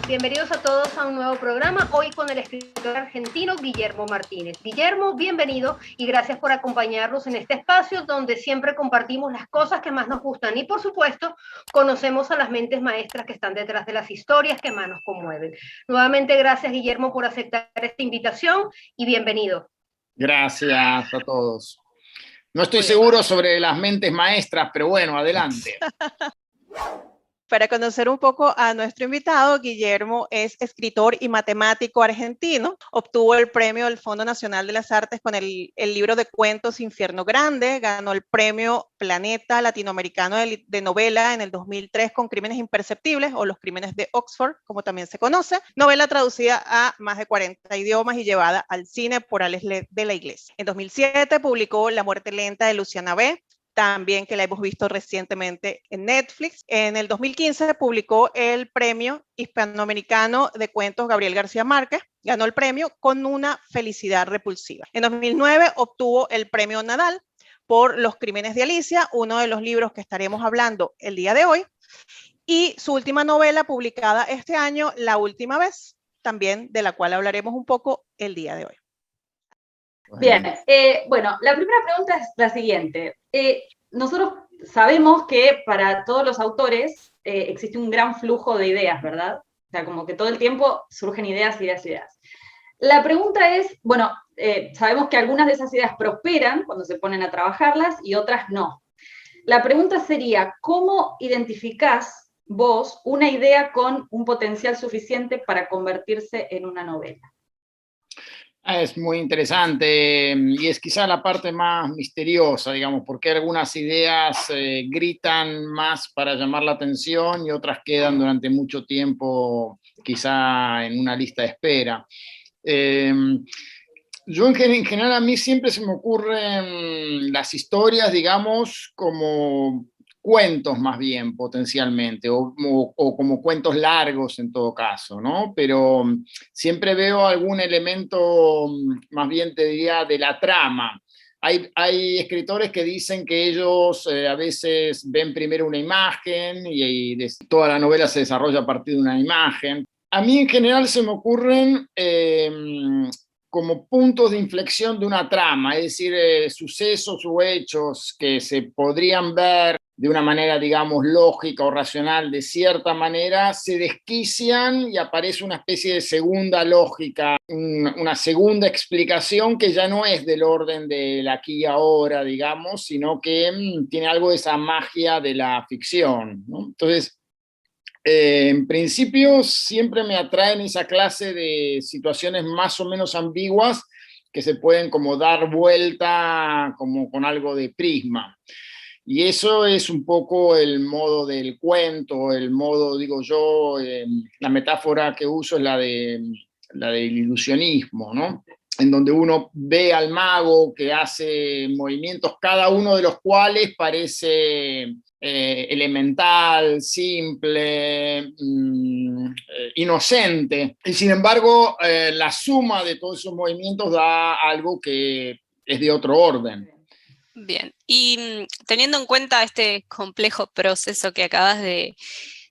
Bienvenidos a todos a un nuevo programa, hoy con el escritor argentino Guillermo Martínez. Guillermo, bienvenido y gracias por acompañarnos en este espacio donde siempre compartimos las cosas que más nos gustan y, por supuesto, conocemos a las mentes maestras que están detrás de las historias que más nos conmueven. Nuevamente, gracias, Guillermo, por aceptar esta invitación y bienvenido. Gracias a todos. No estoy seguro sobre las mentes maestras, pero bueno, adelante. Para conocer un poco a nuestro invitado, Guillermo es escritor y matemático argentino. Obtuvo el premio del Fondo Nacional de las Artes con el libro de cuentos Infierno Grande. Ganó el premio Planeta Latinoamericano de Novela en el 2003 con Crímenes Imperceptibles o Los Crímenes de Oxford, como también se conoce. Novela traducida a más de 40 idiomas y llevada al cine por Alex de la Iglesia. En 2007 publicó La Muerte Lenta de Luciana B., también que la hemos visto recientemente en Netflix. En el 2015 publicó el premio hispanoamericano de cuentos Gabriel García Márquez, ganó el premio con Una felicidad repulsiva. En 2009 obtuvo el premio Nadal por Los Crímenes de Alicia, uno de los libros que estaremos hablando el día de hoy, y su última novela publicada este año, La Última Vez, también de la cual hablaremos un poco el día de hoy. Bien, bueno, la primera pregunta es la siguiente. Nosotros sabemos que para todos los autores existe un gran flujo de ideas, ¿verdad? O sea, como que todo el tiempo surgen ideas, ideas, ideas. La pregunta es, bueno, sabemos que algunas de esas ideas prosperan cuando se ponen a trabajarlas y otras no. La pregunta sería, ¿cómo identificás vos una idea con un potencial suficiente para convertirse en una novela? Es muy interesante y es quizá la parte más misteriosa, digamos, porque algunas ideas gritan más para llamar la atención y otras quedan durante mucho tiempo quizá en una lista de espera. Yo en general a mí siempre se me ocurren las historias, digamos, como cuentos más bien potencialmente, o como cuentos largos en todo caso, ¿no? Pero siempre veo algún elemento, más bien te diría, de la trama. Hay escritores que dicen que ellos a veces ven primero una imagen y toda la novela se desarrolla a partir de una imagen. A mí en general se me ocurren como puntos de inflexión de una trama, es decir, sucesos o hechos que se podrían ver de una manera, digamos, lógica o racional de cierta manera, se desquician y aparece una especie de segunda lógica, una segunda explicación que ya no es del orden del aquí y ahora, digamos, sino que tiene algo de esa magia de la ficción, ¿no? Entonces, en principio siempre me atraen esa clase de situaciones más o menos ambiguas que se pueden como dar vuelta como con algo de prisma. Y eso es un poco el modo del cuento, el modo, digo yo, la metáfora que uso es la del ilusionismo, ¿no? En donde uno ve al mago que hace movimientos, cada uno de los cuales parece elemental, simple, inocente. Y sin embargo, la suma de todos esos movimientos da algo que es de otro orden. Bien, y teniendo en cuenta este complejo proceso que acabas de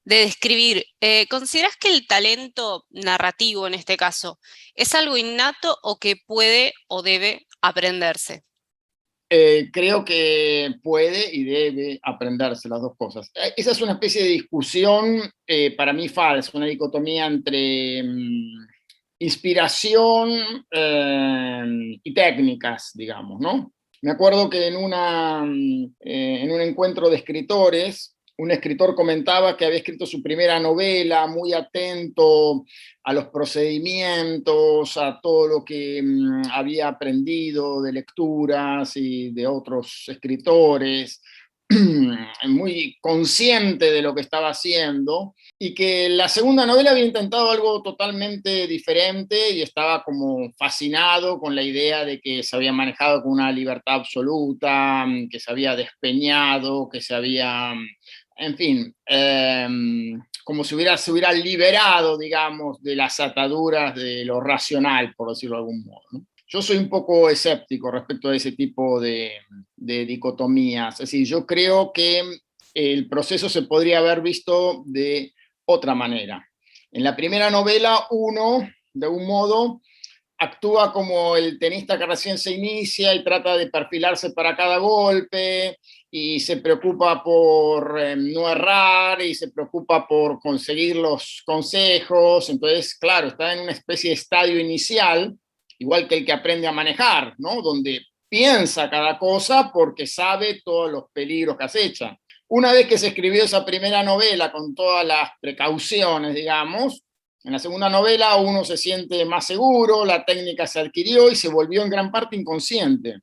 describir, ¿consideras que el talento narrativo en este caso es algo innato o que puede o debe aprenderse? Creo que puede y debe aprenderse las dos cosas. Esa es una especie de discusión para mí falsa, una dicotomía entre inspiración y técnicas, digamos, ¿no? Me acuerdo que en un encuentro de escritores, un escritor comentaba que había escrito su primera novela, muy atento a los procedimientos, a todo lo que había aprendido de lecturas y de otros escritores, muy consciente de lo que estaba haciendo, y que la segunda novela había intentado algo totalmente diferente y estaba como fascinado con la idea de que se había manejado con una libertad absoluta, que se había despeñado, que se había, en fin, como si se hubiera liberado, digamos, de las ataduras de lo racional, por decirlo de algún modo, ¿no? Yo soy un poco escéptico respecto a ese tipo de dicotomías. Es decir, yo creo que el proceso se podría haber visto de otra manera, En la primera novela, uno, de algún modo, actúa como el tenista que recién se inicia y trata de perfilarse para cada golpe, y se preocupa por no errar, y se preocupa por conseguir los consejos. Entonces, claro, está en una especie de estadio inicial, igual que el que aprende a manejar, ¿no? Donde piensa cada cosa porque sabe todos los peligros que acecha. Una vez que se escribió esa primera novela con todas las precauciones, digamos, en la segunda novela uno se siente más seguro, la técnica se adquirió y se volvió en gran parte inconsciente.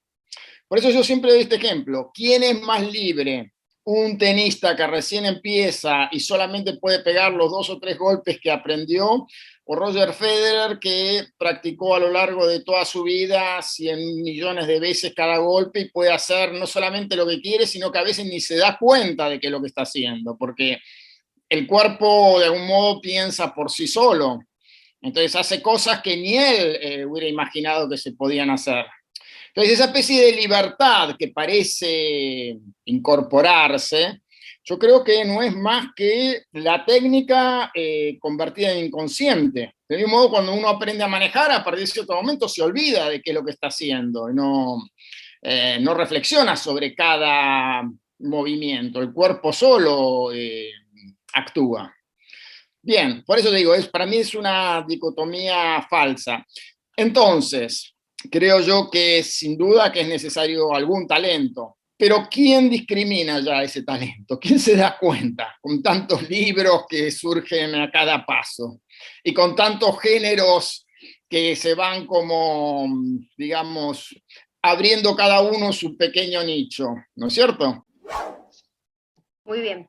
Por eso yo siempre doy este ejemplo. ¿Quién es más libre? ¿Un tenista que recién empieza y solamente puede pegar los 2 o 3 golpes que aprendió? ¿O Roger Federer, que practicó a lo largo de toda su vida 100 millones de veces cada golpe y puede hacer no solamente lo que quiere, sino que a veces ni se da cuenta de qué es lo que está haciendo, porque el cuerpo de algún modo piensa por sí solo? Entonces hace cosas que ni él hubiera imaginado que se podían hacer. Entonces esa especie de libertad que parece incorporarse, yo creo que no es más que la técnica convertida en inconsciente. De mismo modo, cuando uno aprende a manejar, a partir de cierto momento se olvida de qué es lo que está haciendo, y no reflexiona sobre cada movimiento. El cuerpo solo actúa. Bien, por eso te digo, para mí es una dicotomía falsa. Entonces, creo yo que sin duda que es necesario algún talento, pero ¿quién discrimina ya ese talento? ¿Quién se da cuenta con tantos libros que surgen a cada paso y con tantos géneros que se van como, digamos, abriendo cada uno su pequeño nicho, ¿no es cierto? Muy bien.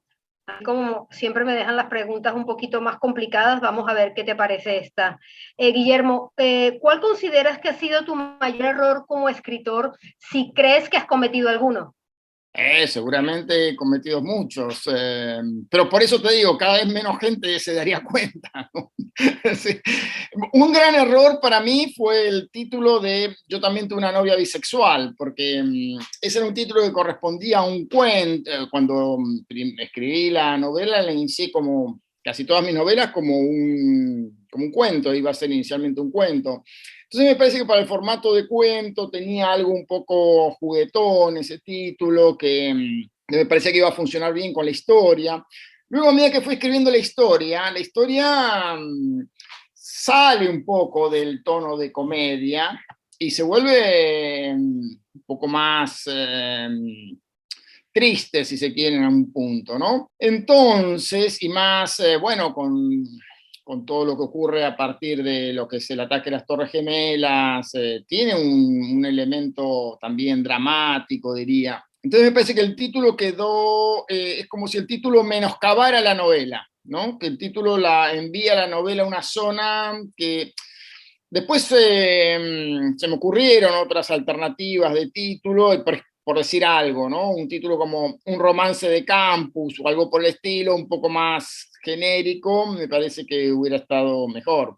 Como siempre me dejan las preguntas un poquito más complicadas, vamos a ver qué te parece esta. Guillermo, ¿cuál consideras que ha sido tu mayor error como escritor, si crees que has cometido alguno? Seguramente he cometido muchos, pero por eso te digo, cada vez menos gente se daría cuenta, ¿no? Sí. Un gran error para mí fue el título de Yo también tuve una novia bisexual, porque ese era un título que correspondía a un cuento. Cuando escribí la novela, la inicié como casi todas mis novelas como un cuento, iba a ser inicialmente un cuento. Entonces me parece que para el formato de cuento tenía algo un poco juguetón ese título, que me parecía que iba a funcionar bien con la historia. Luego, a medida que fui escribiendo la historia sale un poco del tono de comedia y se vuelve un poco más triste, si se quiere, en un punto, ¿no? Entonces, y más, bueno, con todo lo que ocurre a partir de lo que es el ataque a las Torres Gemelas, tiene un elemento también dramático, diría. Entonces me parece que el título quedó, es como si el título menoscabara la novela, ¿no? Que el título envía a la novela a una zona que después se me ocurrieron otras alternativas de título, por decir algo, ¿no? Un título como Un romance de campus o algo por el estilo, un poco más genérico, me parece que hubiera estado mejor.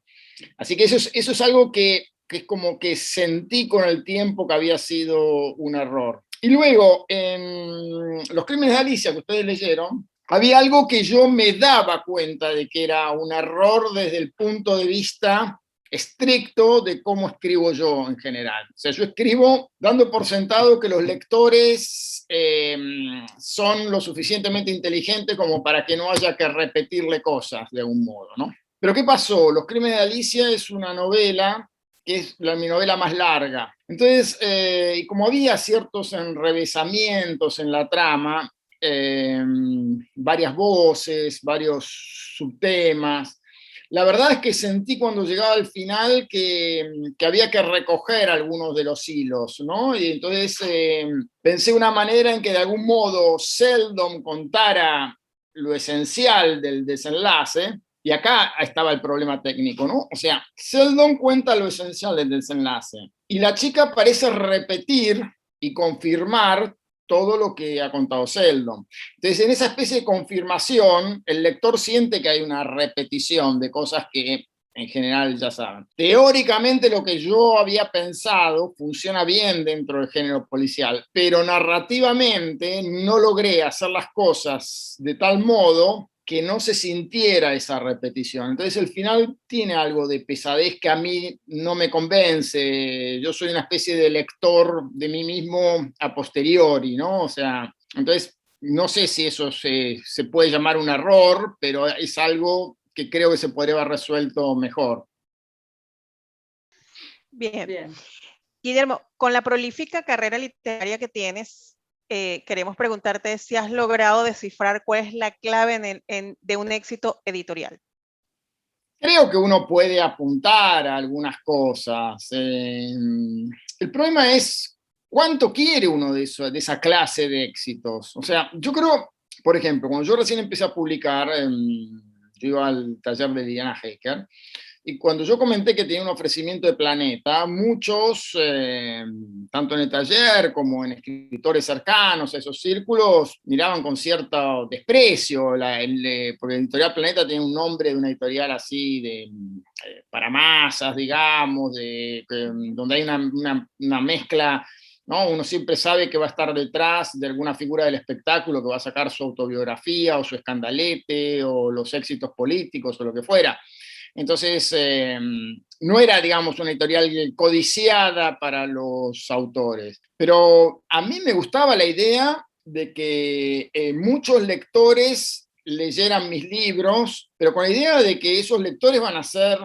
Así que eso es algo que es como que sentí con el tiempo que había sido un error. Y luego, en Los Crímenes de Alicia, que ustedes leyeron, había algo que yo me daba cuenta de que era un error desde el punto de vista estricto de cómo escribo yo en general. O sea, yo escribo dando por sentado que los lectores son lo suficientemente inteligentes como para que no haya que repetirle cosas de algún modo, ¿no? Pero ¿qué pasó? Los Crímenes de Alicia es una novela que es mi novela más larga. Entonces, y como había ciertos enrevesamientos en la trama, varias voces, varios subtemas, la verdad es que sentí cuando llegaba al final que había que recoger algunos de los hilos, ¿no? Y entonces pensé una manera en que de algún modo Seldon contara lo esencial del desenlace, y acá estaba el problema técnico, ¿no? O sea, Seldon cuenta lo esencial del desenlace, y la chica parece repetir y confirmar todo lo que ha contado Seldon. Entonces, en esa especie de confirmación, el lector siente que hay una repetición de cosas que en general ya saben. Teóricamente, lo que yo había pensado funciona bien dentro del género policial, pero narrativamente no logré hacer las cosas de tal modo que no se sintiera esa repetición. Entonces el final tiene algo de pesadez que a mí no me convence. Yo soy una especie de lector de mí mismo a posteriori, ¿no? O sea, entonces no sé si eso se puede llamar un error, pero es algo que creo que se podría haber resuelto mejor. Bien. Bien. Guillermo, con la prolífica carrera literaria que tienes, queremos preguntarte si has logrado descifrar cuál es la clave de un éxito editorial. Creo que uno puede apuntar a algunas cosas. El problema es cuánto quiere uno de esa clase de éxitos. O sea, yo creo, por ejemplo, cuando yo recién empecé a publicar, yo iba al taller de Diana Hecker, y cuando yo comenté que tenía un ofrecimiento de Planeta, muchos, tanto en el taller como en escritores cercanos a esos círculos, miraban con cierto desprecio, porque Editorial Planeta tiene un nombre de una editorial así, para masas, digamos, donde hay una mezcla, ¿no? Uno siempre sabe que va a estar detrás de alguna figura del espectáculo que va a sacar su autobiografía o su escandalete o los éxitos políticos o lo que fuera. Entonces, no era, digamos, una editorial codiciada para los autores. Pero a mí me gustaba la idea de que muchos lectores leyeran mis libros, pero con la idea de que esos lectores van a ser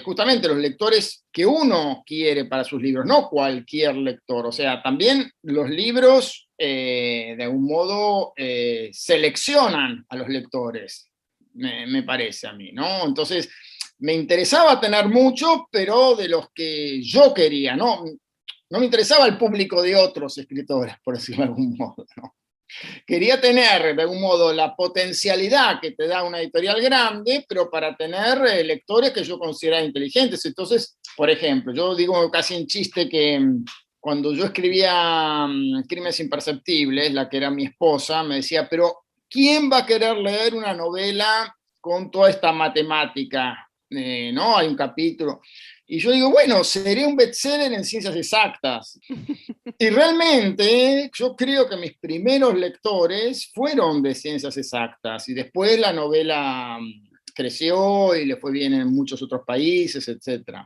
justamente los lectores que uno quiere para sus libros, no cualquier lector. O sea, también los libros, de algún modo, seleccionan a los lectores, me parece a mí, ¿no? Entonces, me interesaba tener muchos, pero de los que yo quería, ¿no? No me interesaba el público de otros escritores, por decirlo de algún modo, ¿no? Quería tener, de algún modo, la potencialidad que te da una editorial grande, pero para tener lectores que yo consideraba inteligentes. Entonces, por ejemplo, yo digo casi en chiste que cuando yo escribía Crímenes Imperceptibles, la que era mi esposa, me decía, pero ¿quién va a querer leer una novela con toda esta matemática? ¿No? Hay un capítulo. Y yo digo, bueno, seré un bestseller en ciencias exactas. Y realmente yo creo que mis primeros lectores fueron de ciencias exactas y después la novela creció y le fue bien en muchos otros países, etc.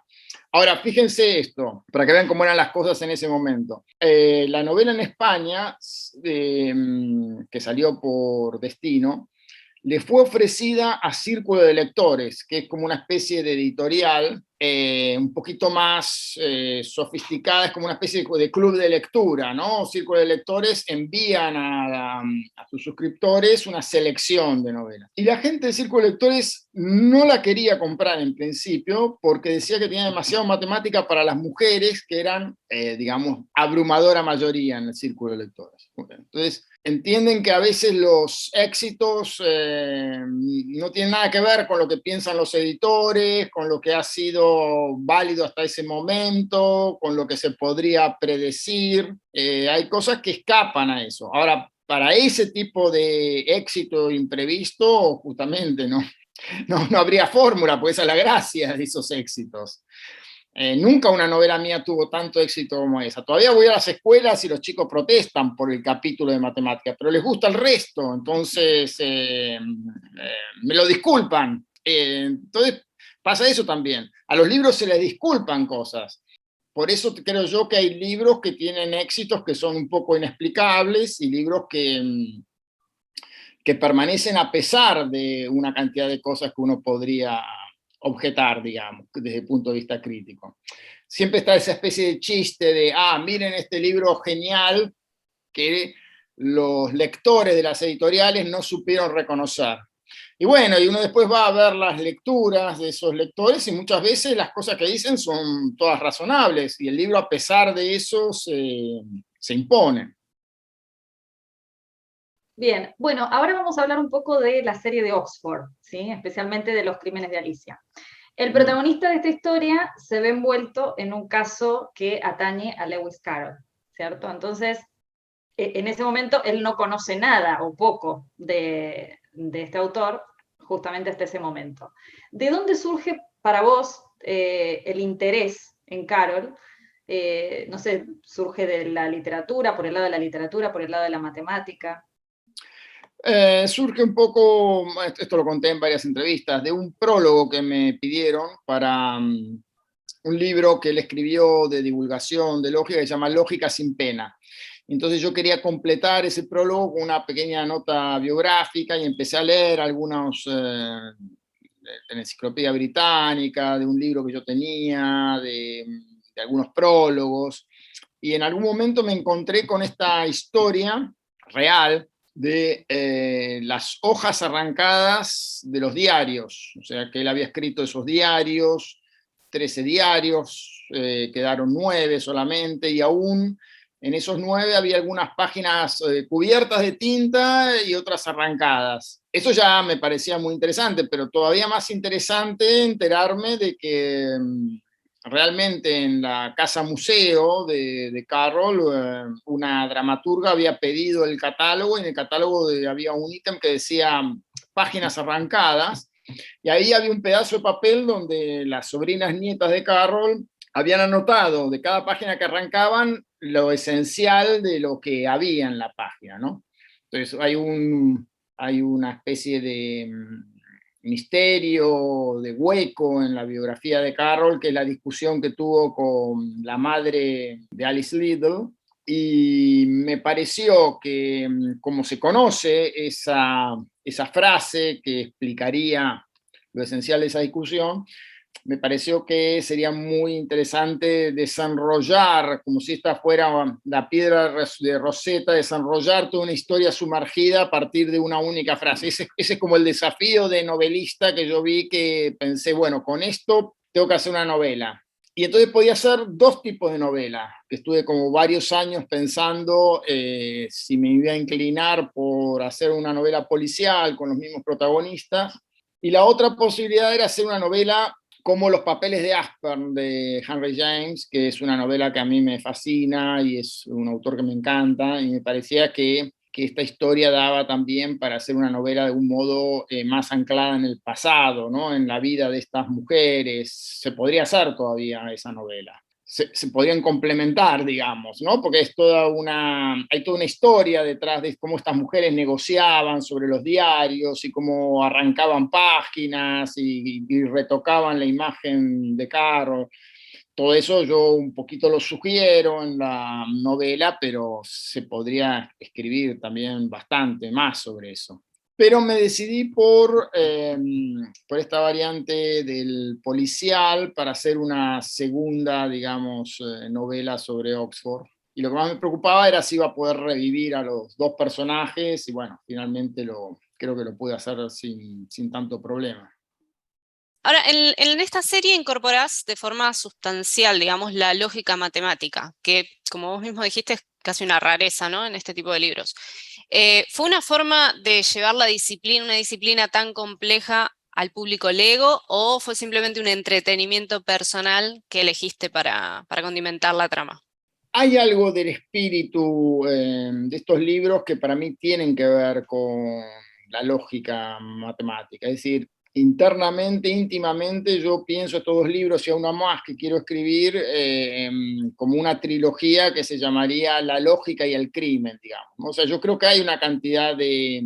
Ahora, fíjense esto, para que vean cómo eran las cosas en ese momento. La novela en España, que salió por Destino, le fue ofrecida a Círculo de Lectores, que es como una especie de editorial un poquito más sofisticada, es como una especie de club de lectura, ¿no? Círculo de Lectores envían a sus suscriptores una selección de novelas. Y la gente del Círculo de Lectores no la quería comprar en principio porque decía que tenía demasiado matemática para las mujeres, que eran, digamos, abrumadora mayoría en el Círculo de Lectores. Entonces, entienden que a veces los éxitos no tienen nada que ver con lo que piensan los editores, con lo que ha sido válido hasta ese momento, con lo que se podría predecir. Hay cosas que escapan a eso. Ahora, para ese tipo de éxito imprevisto, justamente no habría fórmula, pues esa es la gracia de esos éxitos. Nunca una novela mía tuvo tanto éxito como esa. Todavía voy a las escuelas y los chicos protestan por el capítulo de matemáticas, pero les gusta el resto, entonces me lo disculpan. Entonces pasa eso también. A los libros se les disculpan cosas. Por eso creo yo que hay libros que tienen éxitos que son un poco inexplicables y libros que permanecen a pesar de una cantidad de cosas que uno podría objetar, digamos, desde el punto de vista crítico. Siempre está esa especie de chiste de, miren este libro genial que los lectores de las editoriales no supieron reconocer. Y bueno, y uno después va a ver las lecturas de esos lectores y muchas veces las cosas que dicen son todas razonables y el libro a pesar de eso se impone. Bien, bueno, ahora vamos a hablar un poco de la serie de Oxford, ¿sí? Especialmente de los crímenes de Alicia. El protagonista de esta historia se ve envuelto en un caso que atañe a Lewis Carroll, ¿cierto? Entonces, en ese momento él no conoce nada o poco de este autor, justamente hasta ese momento. ¿De dónde surge para vos el interés en Carroll? No sé, ¿surge de la literatura, por el lado de la literatura, por el lado de la matemática? Surge un poco, esto lo conté en varias entrevistas, de un prólogo que me pidieron para un libro que él escribió de divulgación de lógica que se llama Lógica sin pena. Entonces yo quería completar ese prólogo con una pequeña nota biográfica y empecé a leer algunos de la Enciclopedia Británica, de un libro que yo tenía, de algunos prólogos, y en algún momento me encontré con esta historia real de las hojas arrancadas de los diarios, o sea que él había escrito esos diarios, 13 diarios, quedaron 9 solamente, y aún en esos 9 había algunas páginas cubiertas de tinta y otras arrancadas. Eso ya me parecía muy interesante, pero todavía más interesante enterarme de que realmente en la casa museo de Carroll, una dramaturga había pedido el catálogo, y en el catálogo había un ítem que decía páginas arrancadas, y ahí había un pedazo de papel donde las sobrinas nietas de Carroll habían anotado de cada página que arrancaban lo esencial de lo que había en la página, ¿no? Entonces hay una especie de misterio, de hueco en la biografía de Carroll, que es la discusión que tuvo con la madre de Alice Liddell, y me pareció que, como se conoce esa frase que explicaría lo esencial de esa discusión, me pareció que sería muy interesante desenrollar, como si esta fuera la piedra de Rosetta, desenrollar toda una historia sumergida a partir de una única frase. Ese es como el desafío de novelista que yo vi, que pensé, bueno, con esto tengo que hacer una novela. Y entonces podía hacer 2 tipos de novela, que estuve como varios años pensando si me iba a inclinar por hacer una novela policial con los mismos protagonistas, y la otra posibilidad era hacer una novela como Los papeles de Aspern, de Henry James, que es una novela que a mí me fascina y es un autor que me encanta, y me parecía que esta historia daba también para hacer una novela de un modo más anclada en el pasado, ¿no? En la vida de estas mujeres. Se podría hacer todavía esa novela. Se podrían complementar, digamos, ¿no? Porque hay toda una historia detrás de cómo estas mujeres negociaban sobre los diarios y cómo arrancaban páginas y retocaban la imagen de Carroll. Todo eso yo un poquito lo sugiero en la novela, pero se podría escribir también bastante más sobre eso. Pero me decidí por esta variante del policial para hacer una segunda, digamos, novela sobre Oxford. Y lo que más me preocupaba era si iba a poder revivir a los 2 personajes, y bueno, finalmente creo que lo pude hacer sin tanto problema. Ahora, en esta serie incorporás de forma sustancial, digamos, la lógica matemática, que, como vos mismo dijiste, es casi una rareza, ¿no?, en este tipo de libros. ¿Fue una forma de llevar una disciplina tan compleja al público lego, o fue simplemente un entretenimiento personal que elegiste para condimentar la trama? Hay algo del espíritu de estos libros que para mí tienen que ver con la lógica matemática, es decir, internamente, íntimamente, yo pienso estos 2 libros y a uno más que quiero escribir como una trilogía que se llamaría La lógica y el crimen, digamos. O sea, yo creo que hay una cantidad de,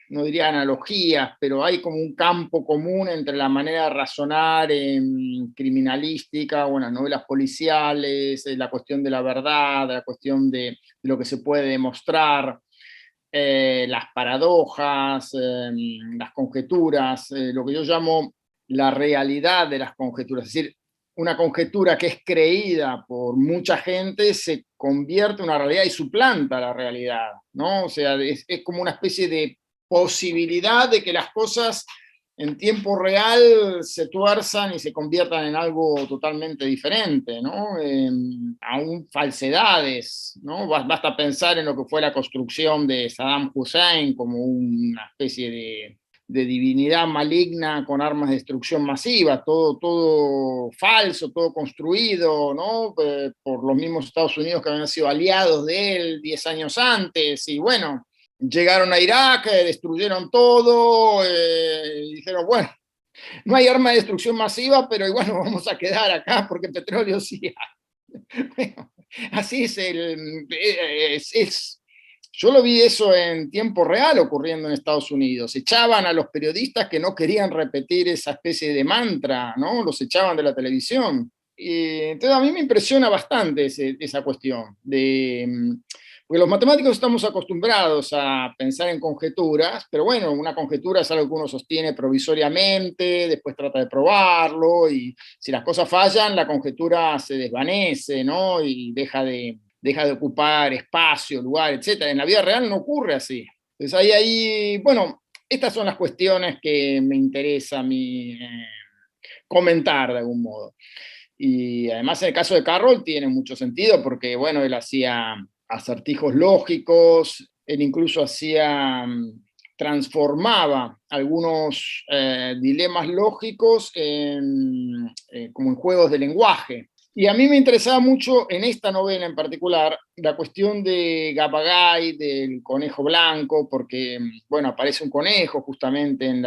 no diría analogías, pero hay como un campo común entre la manera de razonar en criminalística o en las novelas policiales, la cuestión de la verdad, la cuestión de lo que se puede demostrar, las paradojas, las conjeturas, lo que yo llamo la realidad de las conjeturas. Es decir, una conjetura que es creída por mucha gente se convierte en una realidad y suplanta la realidad, ¿no? O sea, es como una especie de posibilidad de que las cosas en tiempo real se tuerzan y se conviertan en algo totalmente diferente, ¿no? Aún falsedades, ¿no? Basta pensar en lo que fue la construcción de Saddam Hussein como una especie de divinidad maligna con armas de destrucción masiva, todo falso, todo construido, ¿no? Por los mismos Estados Unidos que habían sido aliados de él 10 años antes, y bueno, llegaron a Irak, destruyeron todo, y dijeron, bueno, no hay arma de destrucción masiva, pero igual nos vamos a quedar acá porque petróleo sí hay. Bueno, así es Yo lo vi eso en tiempo real ocurriendo en Estados Unidos. Echaban a los periodistas que no querían repetir esa especie de mantra, ¿no? Los echaban de la televisión. Y entonces a mí me impresiona bastante esa cuestión porque los matemáticos estamos acostumbrados a pensar en conjeturas, pero bueno, una conjetura es algo que uno sostiene provisoriamente, después trata de probarlo, y si las cosas fallan, la conjetura se desvanece, ¿no? Y deja de ocupar espacio, lugar, etc. En la vida real no ocurre así. Entonces bueno, estas son las cuestiones que me interesa a mí comentar de algún modo. Y además en el caso de Carroll tiene mucho sentido porque, bueno, él hacía acertijos lógicos, él incluso transformaba algunos dilemas lógicos como en juegos de lenguaje. Y a mí me interesaba mucho en esta novela en particular la cuestión de Gabagay, del conejo blanco, porque, bueno, aparece un conejo justamente en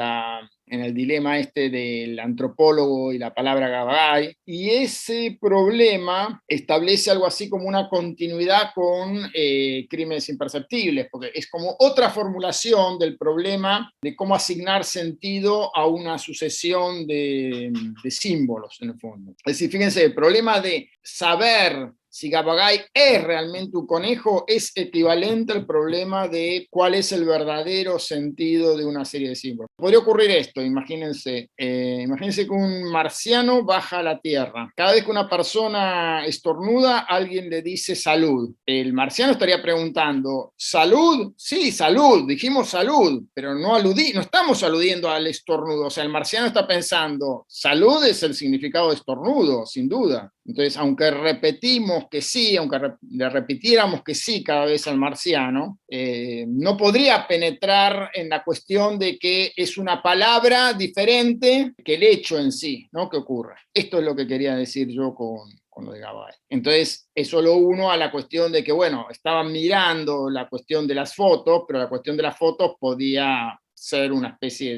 el dilema este del antropólogo y la palabra Gabagay, y ese problema establece algo así como una continuidad con Crímenes Imperceptibles, porque es como otra formulación del problema de cómo asignar sentido a una sucesión de símbolos, en el fondo. Es decir, fíjense, el problema de saber si Gabagay es realmente un conejo es equivalente al problema de cuál es el verdadero sentido de una serie de símbolos. Podría ocurrir esto, imagínense que un marciano baja a la Tierra. Cada vez que una persona estornuda, alguien le dice salud. El marciano estaría preguntando, ¿salud? Sí, salud, dijimos salud, pero no estamos aludiendo al estornudo. O sea, el marciano está pensando, salud es el significado de estornudo, sin duda. Entonces, aunque repetimos que sí, aunque le repitiéramos que sí cada vez al marciano, no podría penetrar en la cuestión de que es una palabra diferente que el hecho en sí, ¿no? Que ocurre. Esto es lo que quería decir yo con lo de Gabagay. Entonces, eso lo uno a la cuestión de que, bueno, estaban mirando la cuestión de las fotos, pero la cuestión de las fotos podía ser una especie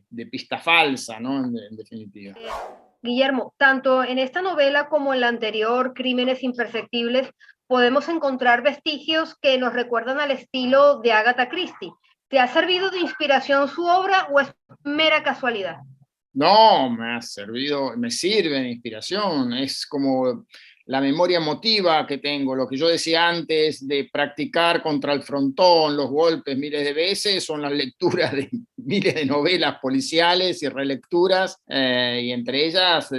de pista falsa, ¿no? En definitiva. Guillermo, tanto en esta novela como en la anterior, Crímenes Imperceptibles, podemos encontrar vestigios que nos recuerdan al estilo de Agatha Christie. ¿Te ha servido de inspiración su obra o es mera casualidad? No, me sirve de inspiración, es como la memoria emotiva que tengo, lo que yo decía antes de practicar contra el frontón, los golpes miles de veces, son las lecturas de miles de novelas policiales y relecturas, y entre ellas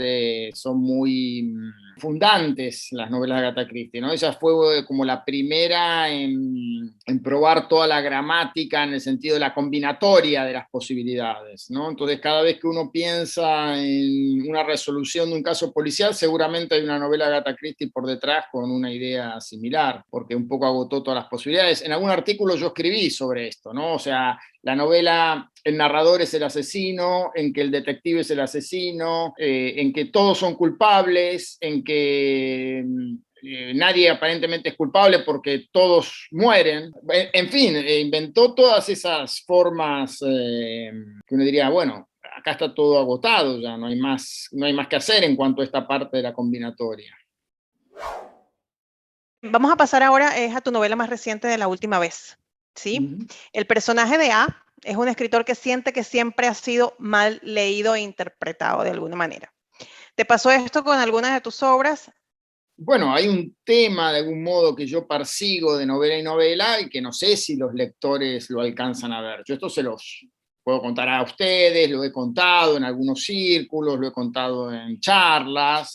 son muy fundantes las novelas de Agatha Christie, ¿no? Ella fue como la primera en probar toda la gramática en el sentido de la combinatoria de las posibilidades, ¿no? Entonces, cada vez que uno piensa en una resolución de un caso policial, seguramente hay una novela de Agatha Christie por detrás con una idea similar, porque un poco agotó todas las posibilidades. En algún artículo yo escribí sobre esto, ¿no? O sea, la novela, el narrador es el asesino, en que el detective es el asesino, en que todos son culpables, en que nadie aparentemente es culpable porque todos mueren. En fin, inventó todas esas formas que uno diría, bueno, acá está todo agotado, ya no hay más que hacer en cuanto a esta parte de la combinatoria. Vamos a pasar ahora a tu novela más reciente de La Última Vez, ¿sí? El personaje de A es un escritor que siente que siempre ha sido mal leído e interpretado de alguna manera. ¿Te pasó esto con algunas de tus obras? Bueno, hay un tema de algún modo que yo persigo de novela y novela y que no sé si los lectores lo alcanzan a ver. Yo esto se los puedo contar a ustedes, lo he contado en algunos círculos, lo he contado en charlas,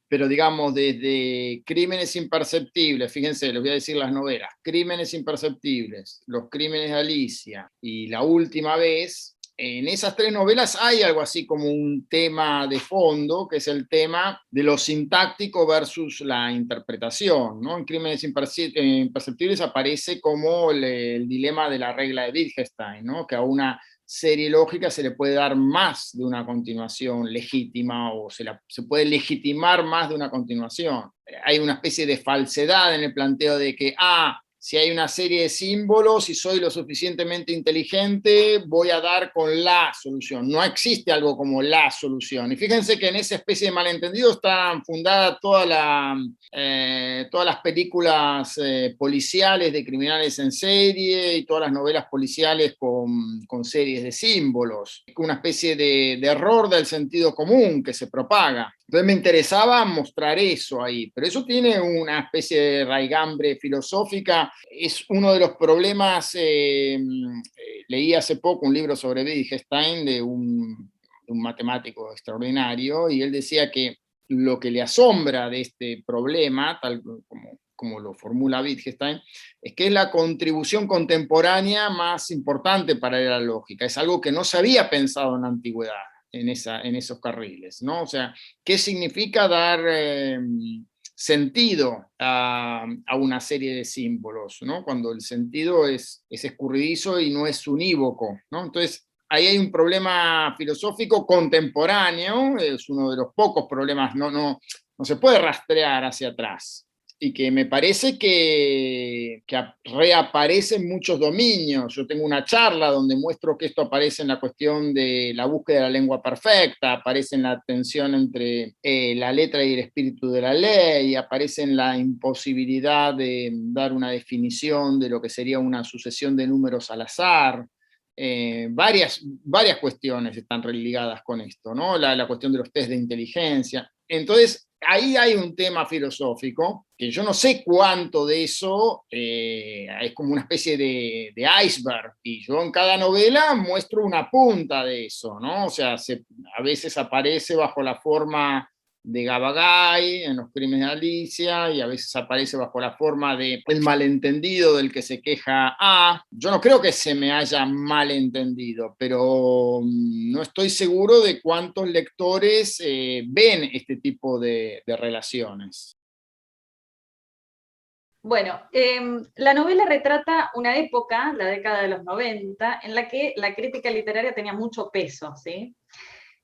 pero digamos desde Crímenes Imperceptibles, fíjense, les voy a decir las novelas, Crímenes Imperceptibles, Los Crímenes de Alicia y La Última Vez. En esas tres novelas hay algo así como un tema de fondo, que es el tema de lo sintáctico versus la interpretación, ¿no? En Crímenes Imperceptibles aparece como el dilema de la regla de Wittgenstein, ¿no? Que a una serie lógica se le puede dar más de una continuación legítima o se puede legitimar más de una continuación. Hay una especie de falsedad en el planteo de que si hay una serie de símbolos y soy lo suficientemente inteligente, voy a dar con la solución. No existe algo como la solución. Y fíjense que en esa especie de malentendido están fundadas todas las películas policiales de criminales en serie y todas las novelas policiales con series de símbolos. Una especie de error del sentido común que se propaga. Entonces me interesaba mostrar eso ahí, pero eso tiene una especie de raigambre filosófica. Es uno de los problemas. Leí hace poco un libro sobre Wittgenstein de un matemático extraordinario, y él decía que lo que le asombra de este problema, tal como lo formula Wittgenstein, es que es la contribución contemporánea más importante para la lógica. Es algo que no se había pensado en la antigüedad, en esos carriles, ¿no? O sea, ¿qué significa dar sentido a una serie de símbolos, ¿no? Cuando el sentido es escurridizo y no es unívoco, ¿no? Entonces, ahí hay un problema filosófico contemporáneo, es uno de los pocos problemas, no se puede rastrear hacia atrás, y que me parece que reaparece en muchos dominios. Yo tengo una charla donde muestro que esto aparece en la cuestión de la búsqueda de la lengua perfecta, aparece en la tensión entre la letra y el espíritu de la ley, aparece en la imposibilidad de dar una definición de lo que sería una sucesión de números al azar. Varias cuestiones están ligadas con esto, ¿no? La cuestión de los test de inteligencia. Entonces, ahí hay un tema filosófico, que yo no sé cuánto de eso es como una especie de iceberg, y yo en cada novela muestro una punta de eso, ¿no? O sea, a veces aparece bajo la forma de Gabagay en Los Crímenes de Alicia, y a veces aparece bajo la forma de el malentendido del que se queja A. Yo no creo que se me haya malentendido, pero no estoy seguro de cuántos lectores ven este tipo de relaciones. Bueno, la novela retrata una época, la década de los 90, en la que la crítica literaria tenía mucho peso, ¿sí?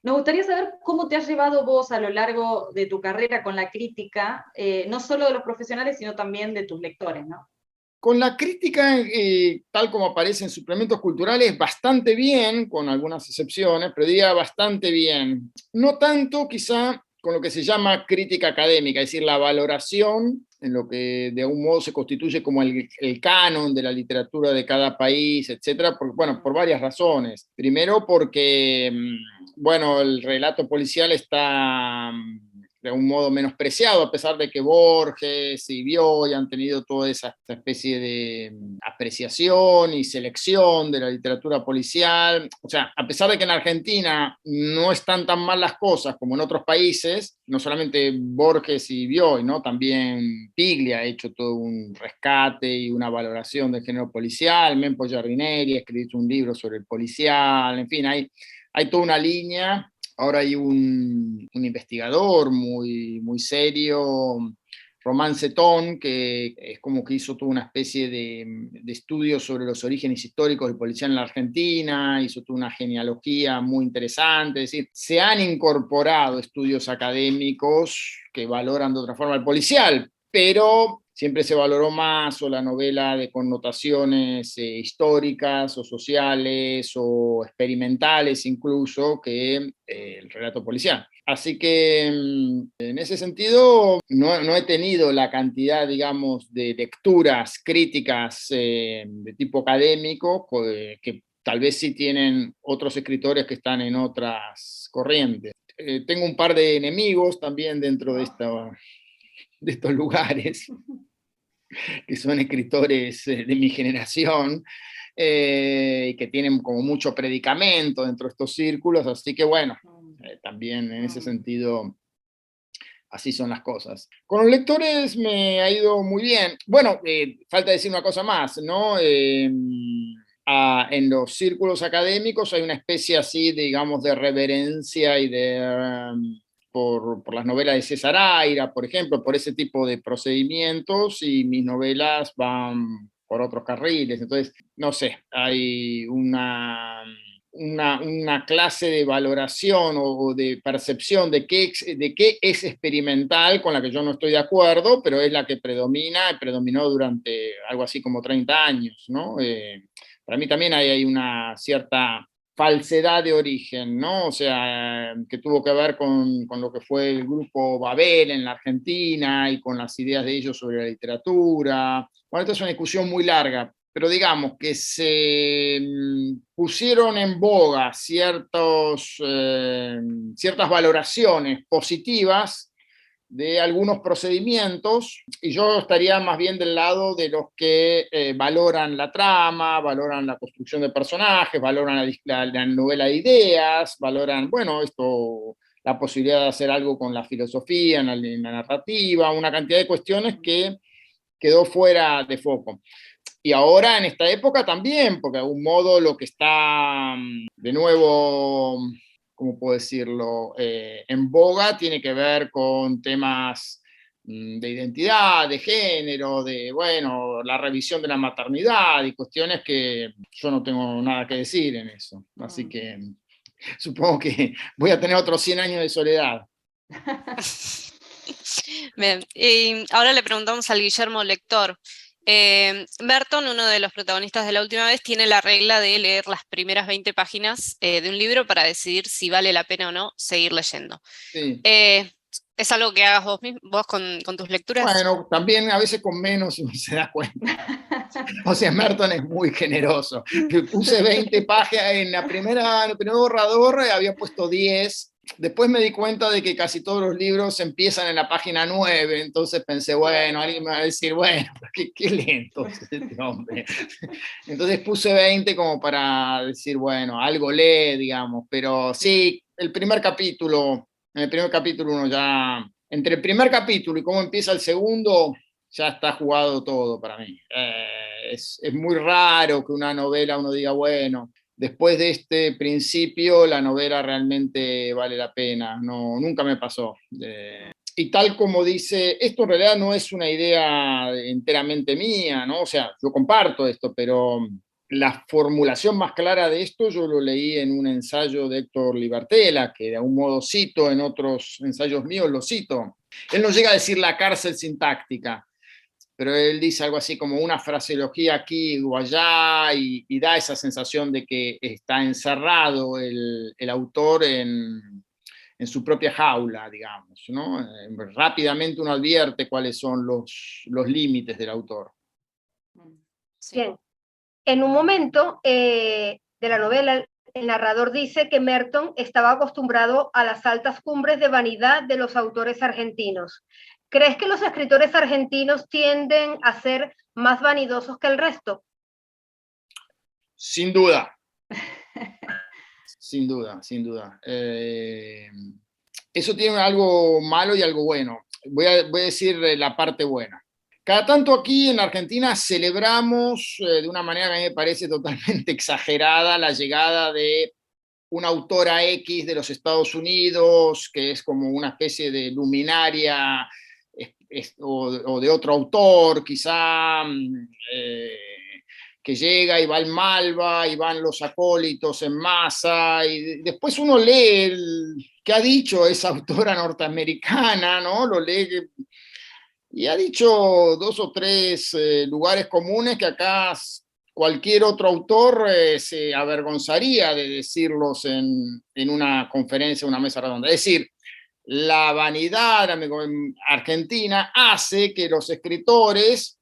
Nos gustaría saber cómo te has llevado vos a lo largo de tu carrera con la crítica, no solo de los profesionales, sino también de tus lectores, ¿no? Con la crítica, tal como aparece en suplementos culturales, bastante bien, con algunas excepciones, pero diría bastante bien. No tanto quizá con lo que se llama crítica académica, es decir, la valoración en lo que de algún modo se constituye como el canon de la literatura de cada país, etcétera, por varias razones. Primero porque, bueno, el relato policial está de algún modo menospreciado, a pesar de que Borges y Bioy han tenido toda esa especie de apreciación y selección de la literatura policial. O sea, a pesar de que en Argentina no están tan mal las cosas como en otros países, no solamente Borges y Bioy, ¿no? También Piglia ha hecho todo un rescate y una valoración del género policial, Mempo Giardinelli ha escrito un libro sobre el policial, en fin, hay toda una línea. Ahora hay un investigador muy serio, Román Cetón, que es como que hizo toda una especie de estudio sobre los orígenes históricos del policial en la Argentina, hizo toda una genealogía muy interesante. Es decir, se han incorporado estudios académicos que valoran de otra forma el policial, pero siempre se valoró más o la novela de connotaciones históricas o sociales o experimentales incluso que el relato policial. Así que en ese sentido no he tenido la cantidad, digamos, de lecturas críticas de tipo académico que tal vez sí tienen otros escritores que están en otras corrientes. Tengo un par de enemigos también dentro de estos lugares, que son escritores de mi generación, que tienen como mucho predicamento dentro de estos círculos, así que bueno, también en ese sentido, así son las cosas. Con los lectores me ha ido muy bien. Bueno, falta decir una cosa más, ¿no? En los círculos académicos hay una especie así, digamos, de reverencia y por las novelas de César Aira, por ejemplo, por ese tipo de procedimientos, y mis novelas van por otros carriles. Entonces, no sé, hay una clase de valoración o de percepción de qué es experimental, con la que yo no estoy de acuerdo, pero es la que predominó durante algo así como 30 años, ¿no? Para mí también hay una cierta falsedad de origen, ¿no? O sea, que tuvo que ver con lo que fue el grupo Babel en la Argentina y con las ideas de ellos sobre la literatura. Bueno, esta es una discusión muy larga, pero digamos que se pusieron en boga ciertas valoraciones positivas de algunos procedimientos, y yo estaría más bien del lado de los que valoran la trama, valoran la construcción de personajes, valoran la novela de ideas, valoran, bueno, la posibilidad de hacer algo con la filosofía, en la narrativa, una cantidad de cuestiones que quedó fuera de foco. Y ahora en esta época también, porque de algún modo lo que está de nuevo, ¿cómo puedo decirlo?, en boga tiene que ver con temas de identidad, de género, de, bueno, la revisión de la maternidad y cuestiones que yo no tengo nada que decir en eso. Así que supongo que voy a tener otros 100 años de soledad. Bien, y ahora le preguntamos al Guillermo lector. Merton, uno de los protagonistas de la última vez, tiene la regla de leer las primeras 20 páginas de un libro para decidir si vale la pena o no seguir leyendo. Sí. ¿Es algo que hagas vos con tus lecturas? Bueno, también a veces con menos uno se da cuenta. O sea, Merton es muy generoso. Puse 20 páginas en el primer borrador, había puesto 10. Después me di cuenta de que casi todos los libros empiezan en la página 9, entonces pensé, bueno, alguien me va a decir, bueno, qué lento es este hombre. Entonces puse 20 como para decir, bueno, algo lee, digamos, pero sí, en el primer capítulo uno ya, entre el primer capítulo y cómo empieza el segundo, ya está jugado todo para mí. Es muy raro que una novela uno diga, bueno, después de este principio la novela realmente vale la pena. No, nunca me pasó. Y tal como dice, esto en realidad no es una idea enteramente mía, ¿no? O sea, yo comparto esto, pero la formulación más clara de esto yo lo leí en un ensayo de Héctor Libertela, que de algún modo cito, en otros ensayos míos lo cito. Él no llega a decir la cárcel sintáctica, pero él dice algo así como una fraseología aquí o allá y da esa sensación de que está encerrado el autor en su propia jaula, digamos, ¿no? Rápidamente uno advierte cuáles son los límites del autor. Sí. Bien. En un momento de la novela, el narrador dice que Merton estaba acostumbrado a las altas cumbres de vanidad de los autores argentinos. ¿Crees que los escritores argentinos tienden a ser más vanidosos que el resto? Sin duda. Sin duda, sin duda. Eso tiene algo malo y algo bueno. Voy a decir la parte buena. Cada tanto aquí en Argentina celebramos de una manera que a mí me parece totalmente exagerada la llegada de una autora X de los Estados Unidos, que es como una especie de luminaria o de otro autor, quizá, que llega y va el Malva y van los acólitos en masa, y después uno lee qué ha dicho esa autora norteamericana, ¿no? Lo lee y ha dicho 2 o 3 lugares comunes que acá cualquier otro autor se avergonzaría de decirlos en una conferencia, una mesa redonda. Es decir, la vanidad argentina hace que los escritores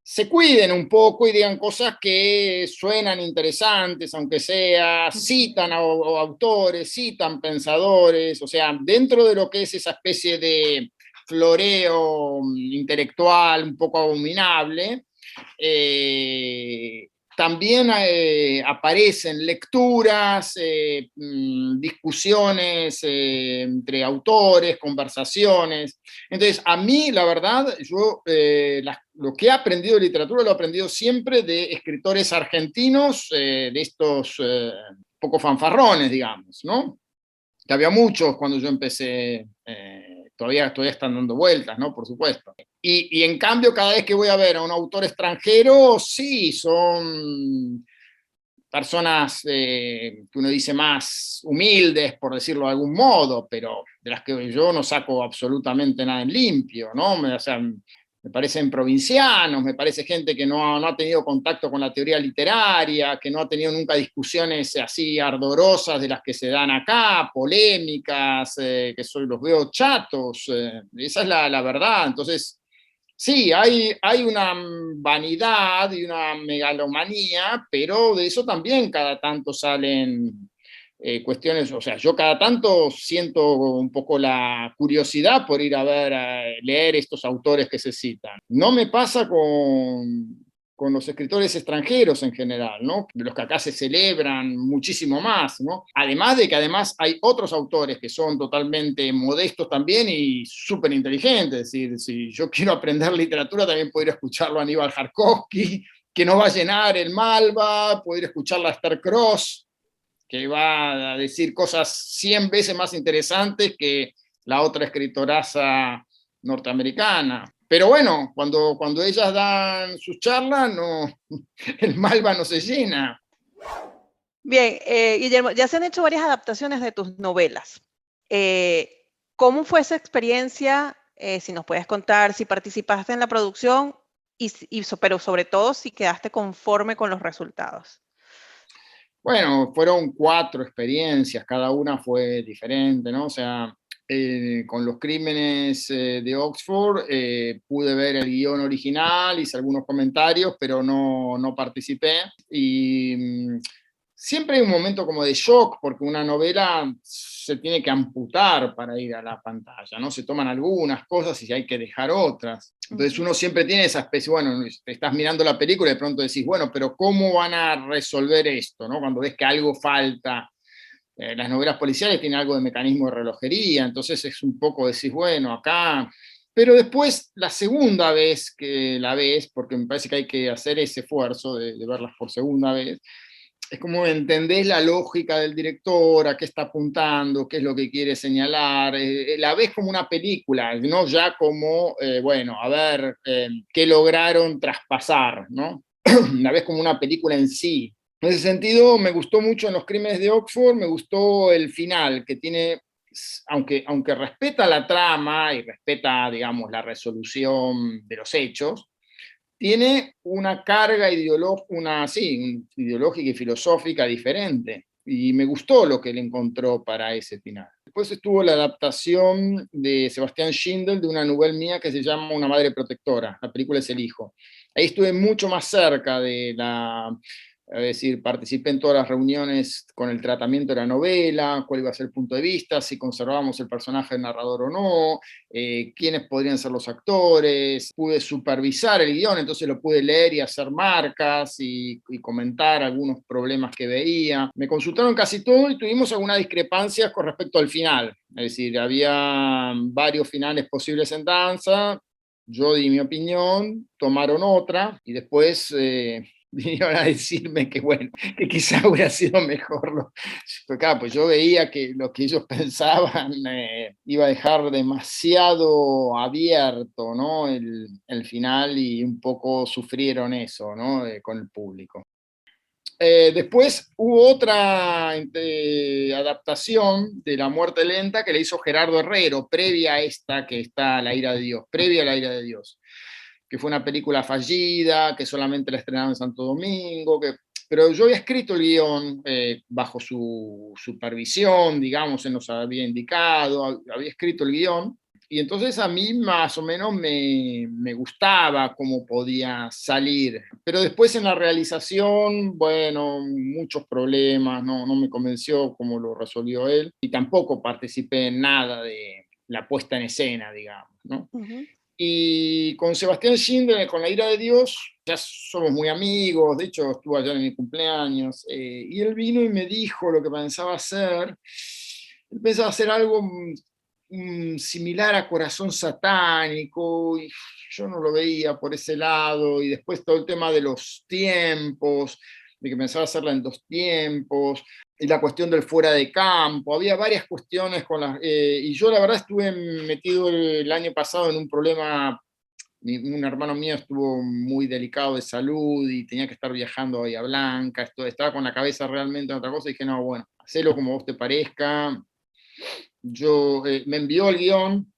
se cuiden un poco y digan cosas que suenan interesantes, aunque sea, citan a autores, citan pensadores, o sea, dentro de lo que es esa especie de floreo intelectual un poco abominable, también aparecen lecturas, discusiones entre autores, conversaciones. Entonces, a mí, la verdad, yo lo que he aprendido de literatura lo he aprendido siempre de escritores argentinos, de estos poco fanfarrones, digamos, ¿no? Que había muchos cuando yo empecé, todavía están dando vueltas, ¿no? Por supuesto. Y en cambio, cada vez que voy a ver a un autor extranjero, sí, son personas que uno dice más humildes, por decirlo de algún modo, pero de las que yo no saco absolutamente nada en limpio, ¿no? O sea, me parecen provincianos, me parece gente que no ha tenido contacto con la teoría literaria, que no ha tenido nunca discusiones así ardorosas de las que se dan acá, polémicas, que los veo chatos, esa es la verdad. Entonces, sí, hay una vanidad y una megalomanía, pero de eso también cada tanto salen cuestiones, o sea, yo cada tanto siento un poco la curiosidad por ir a ver, a leer estos autores que se citan. No me pasa con los escritores extranjeros en general, ¿no? De los que acá se celebran muchísimo más, ¿no? Además de que además hay otros autores que son totalmente modestos también y súper inteligentes, es decir, si yo quiero aprender literatura también puedo ir a escucharlo a Aníbal Jarkovsky, que no va a llenar el Malva, puedo ir a escucharla a Esther Cross, que va a decir cosas 100 veces más interesantes que la otra escritoraza norteamericana. Pero bueno, cuando ellas dan sus charlas, no, el Malva no se llena. Bien, Guillermo, ya se han hecho varias adaptaciones de tus novelas. ¿Cómo fue esa experiencia? Si nos puedes contar, si participaste en la producción, pero sobre todo si quedaste conforme con los resultados. Bueno, fueron 4 experiencias, cada una fue diferente, ¿no? O sea, con Los Crímenes de Oxford pude ver el guión original, hice algunos comentarios, pero no participé. Y siempre hay un momento como de shock, porque una novela se tiene que amputar para ir a la pantalla, ¿no? Se toman algunas cosas y hay que dejar otras. Entonces uno siempre tiene esa especie, bueno, estás mirando la película y de pronto decís, bueno, pero ¿cómo van a resolver esto, ¿no? Cuando ves que algo falta. Las novelas policiales tienen algo de mecanismo de relojería, entonces es un poco decís, bueno, acá... Pero después, la segunda vez que la ves, porque me parece que hay que hacer ese esfuerzo de verlas por segunda vez, es como entendés la lógica del director, a qué está apuntando, qué es lo que quiere señalar, la ves como una película, no ya como, bueno, a ver, qué lograron traspasar, ¿no? La ves como una película en sí. En ese sentido, me gustó mucho en Los Crímenes de Oxford, me gustó el final, que tiene, aunque respeta la trama y respeta, digamos, la resolución de los hechos, tiene una carga ideológica y filosófica diferente. Y me gustó lo que él encontró para ese final. Después estuvo la adaptación de Sebastián Schindel de una novela mía que se llama Una madre protectora. La película es El hijo. Ahí estuve mucho más cerca de es decir, participé en todas las reuniones con el tratamiento de la novela, cuál iba a ser el punto de vista, si conservábamos el personaje del narrador o no, quiénes podrían ser los actores, pude supervisar el guión, entonces lo pude leer y hacer marcas y comentar algunos problemas que veía. Me consultaron casi todo y tuvimos algunas discrepancias con respecto al final, es decir, había varios finales posibles en danza, yo di mi opinión, tomaron otra y después... vinieron a decirme que bueno, que quizá hubiera sido mejor. Claro, pues yo veía que lo que ellos pensaban iba a dejar demasiado abierto, ¿no? el final y un poco sufrieron eso, ¿no? Con el público. Después hubo otra adaptación de La muerte lenta que le hizo Gerardo Herrero, previa a esta que está La ira de Dios, previa a La ira de Dios, que fue una película fallida, que solamente la estrenaron en Santo Domingo, pero yo había escrito el guión bajo su supervisión, digamos, él nos había indicado, había escrito el guión, y entonces a mí más o menos me gustaba cómo podía salir, pero después en la realización, bueno, muchos problemas, no me convenció cómo lo resolvió él, y tampoco participé en nada de la puesta en escena, digamos, ¿no? Uh-huh. Y con Sebastián Schindler, con La ira de Dios, ya somos muy amigos, de hecho estuvo allá en mi cumpleaños, y él vino y me dijo lo que pensaba hacer. Él pensaba hacer algo similar a Corazón Satánico, y yo no lo veía por ese lado, y después todo el tema de los tiempos, de que pensaba hacerla en 2 tiempos, y la cuestión del fuera de campo, había varias cuestiones y yo la verdad estuve metido el año pasado en un problema un hermano mío estuvo muy delicado de salud y tenía que estar viajando a Bahía Blanca, estaba con la cabeza realmente en otra cosa, y dije, no, bueno, hacelo como vos te parezca. Me envió el guión,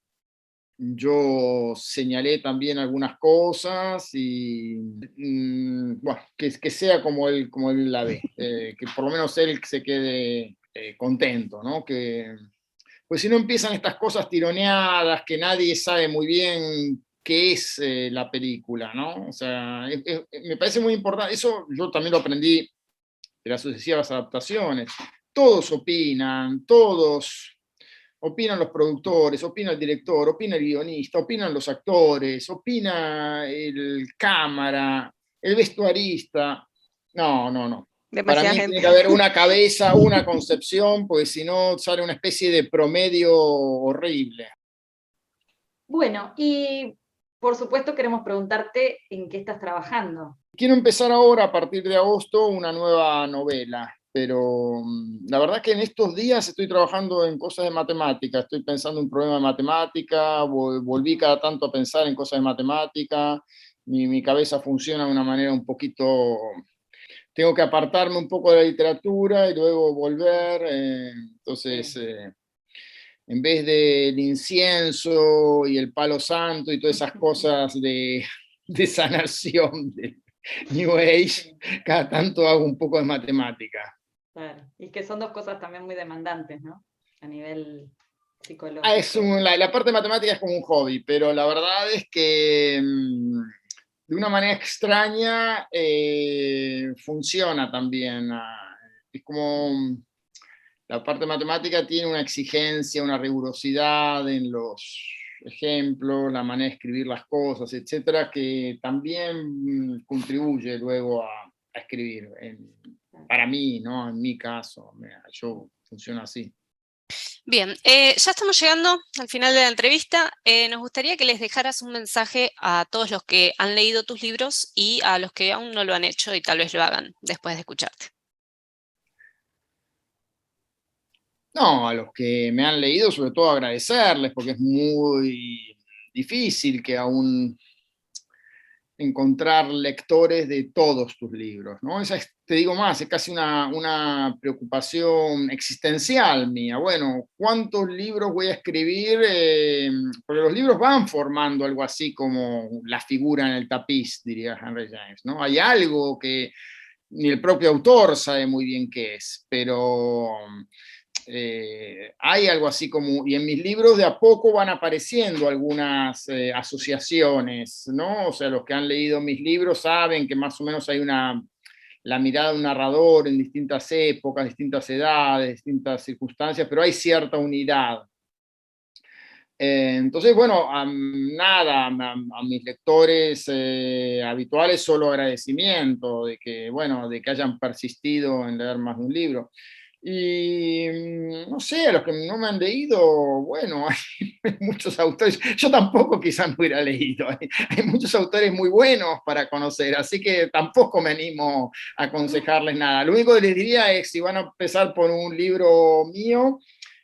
yo señalé también algunas cosas y, bueno, que sea como él la ve, que por lo menos él se quede contento, ¿no? Pues si no empiezan estas cosas tironeadas, que nadie sabe muy bien qué es la película, ¿no? O sea, me parece muy importante, eso yo también lo aprendí de las sucesivas adaptaciones. Todos opinan los productores, opina el director, opina el guionista, opinan los actores, opina el cámara, el vestuarista. No, no, no. Para Demasiada mí gente. tiene que haber una cabeza, una concepción, porque si no sale una especie de promedio horrible. Bueno, y por supuesto queremos preguntarte en qué estás trabajando. Quiero empezar ahora, a partir de agosto, una nueva novela, pero la verdad que en estos días estoy trabajando en cosas de matemática, estoy pensando en un problema de matemática, volví cada tanto a pensar en cosas de matemática, mi cabeza funciona de una manera un poquito... Tengo que apartarme un poco de la literatura y luego volver, entonces... Sí. En vez del incienso y el palo santo y todas esas cosas de sanación de New Age, cada tanto hago un poco de matemática. Claro. Y que son dos cosas también muy demandantes, ¿no? A nivel psicológico. La parte de matemática es como un hobby, pero la verdad es que de una manera extraña funciona también. Es como la parte matemática tiene una exigencia, una rigurosidad en los ejemplos, la manera de escribir las cosas, etcétera, que también contribuye luego a escribir. Para mí, ¿no? En mi caso, yo funciono así. Bien, ya estamos llegando al final de la entrevista. Nos gustaría que les dejaras un mensaje a todos los que han leído tus libros y a los que aún no lo han hecho y tal vez lo hagan después de escucharte. No, a los que me han leído, sobre todo agradecerles, porque es muy difícil que aún encontrar lectores de todos tus libros, ¿no? Te digo más, es casi una preocupación existencial mía. Bueno, ¿cuántos libros voy a escribir? Porque los libros van formando algo así como la figura en el tapiz, diría Henry James, ¿no? Hay algo que ni el propio autor sabe muy bien qué es, pero hay algo así como, y en mis libros de a poco van apareciendo algunas asociaciones, ¿no? O sea, los que han leído mis libros saben que más o menos hay la mirada de un narrador en distintas épocas, distintas edades, distintas circunstancias, pero hay cierta unidad. Entonces, bueno, nada, a mis lectores habituales solo agradecimiento de que, bueno, de que hayan persistido en leer más de un libro. Y no sé, a los que no me han leído, bueno, hay muchos autores, yo tampoco quizás no hubiera leído, hay muchos autores muy buenos para conocer, así que tampoco me animo a aconsejarles nada. Lo único que les diría es, si van a empezar por un libro mío,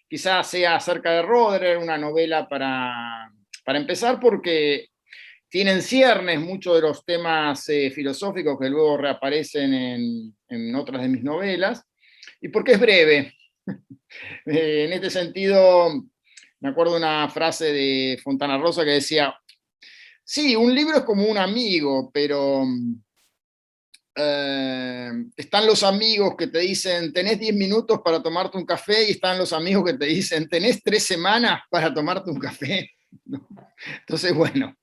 quizás sea acerca de Roder, una novela para empezar, porque tienen ciernes muchos de los temas filosóficos que luego reaparecen en otras de mis novelas, y porque es breve. En este sentido, me acuerdo de una frase de Fontana Rosa que decía, sí, un libro es como un amigo, pero están los amigos que te dicen, tenés 10 minutos para tomarte un café, y están los amigos que te dicen, tenés 3 semanas para tomarte un café. Entonces, bueno,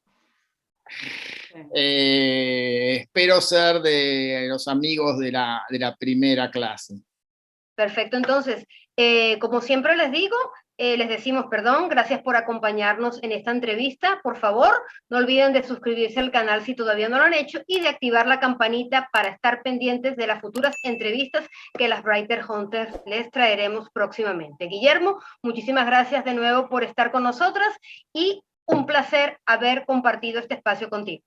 espero ser de los amigos de la primera clase. Perfecto, entonces, como siempre les digo, les decimos perdón, gracias por acompañarnos en esta entrevista. Por favor, no olviden de suscribirse al canal si todavía no lo han hecho y de activar la campanita para estar pendientes de las futuras entrevistas que las Writer Hunters les traeremos próximamente. Guillermo, muchísimas gracias de nuevo por estar con nosotras y un placer haber compartido este espacio contigo.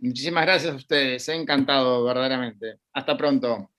Muchísimas gracias a ustedes, he encantado verdaderamente. Hasta pronto.